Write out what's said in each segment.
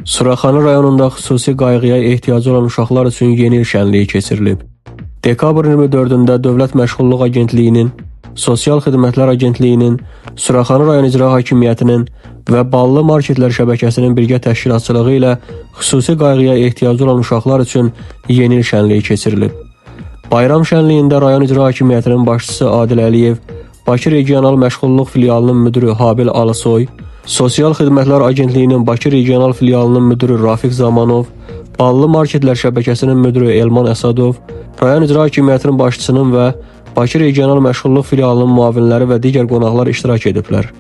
Suraxanı rayonunda xüsusi qayğıya ehtiyacı olan uşaqlar üçün yeni il şənliyi keçirilib. Dekabr 24-də Dövlət Məşğulluq Agentliyinin, Sosial Xidmətlər Agentliyinin, Suraxanı rayon İcra Hakimiyyətinin və Ballı Marketlər şəbəkəsinin birgə təşkilatçılığı ilə xüsusi qayğıya ehtiyacı olan uşaqlar üçün yeni il şənliyi keçirilib. Bayram şənliyində rayon İcra Hakimiyyətinin başçısı Adil Əliyev, Bakı Regional Məşğulluq Filialının müdürü Habil Alısoy, Sosial Xidmətlər Agentliyinin Bakı Regional Filialının müdürü Rafiq Zamanov, Ballı Marketlər şəbəkəsinin müdürü Elman Əsadov, rayon İcra Hakimiyyətinin başçısının və Bakı Regional Məşğulluq Filialının müavinləri və digər qonaqlar iştirak ediblər.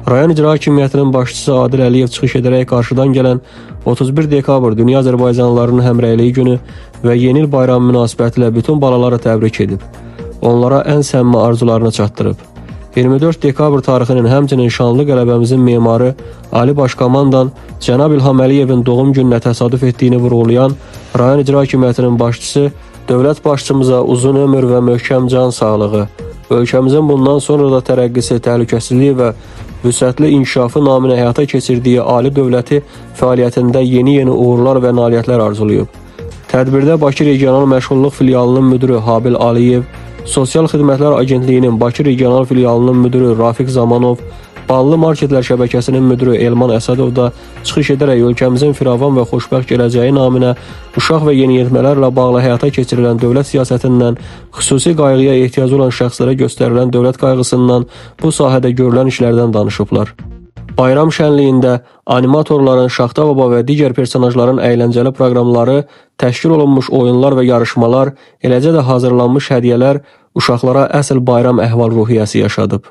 Rayon İcra Hakimiyyətinin başçısı Adil Əliyev çıxış edərək qarşıdan gələn 31 dekabr Dünya Azərbaycanlılarının Həmrəyliyi günü və Yeni il bayramı münasibətilə bütün balaları təbrik edib. Onlara ən səmimi arzularını çatdırıb. 24 dekabr tarixinin həmçinin şanlı qələbəmizin memarı Ali Başkomandan Cənab İlham Əliyevin doğum gününə təsadüf etdiyini vurğulayan rayon İcra Hakimiyyətinin başçısı dövlət başçımıza uzun ömür və möhkəm can sağlığı, ölkəmizin bundan sonra da tərəqqisi, təhlükəsizliyi və vüsətli inkişafı naminə həyata keçirdiyi ali dövləti fəaliyyətində yeni uğurlar və nailiyyətlər arzulayıb. Tədbirdə Bakı Regional Məşğulluq Filialının müdürü Habil Aliyev, Sosial Xidmətlər Agentliyinin Bakı Regional Filialının müdürü Rafiq Zamanov, Ballı Marketlər şəbəkəsinin müdürü Elman Əsadov da çıxış edərək ölkəmizin firavan və xoşbəxt gələcəyi naminə uşaq və yeniyetmələrlə bağlı həyata keçirilən dövlət siyasətindən, xüsusi qayğıya ehtiyacı olan şəxslərə göstərilən dövlət qayğısından, bu sahədə görülən işlərdən danışıblar. Bayram şənliyində animatorların, Şaxta Baba və digər personajların əyləncəli proqramları, təşkil olunmuş oyunlar və yarışmalar, eləcə də hazırlanmış hədiyyələr uşaqlara əsl bayram əhval-ruhiyyəsi yaşadıb.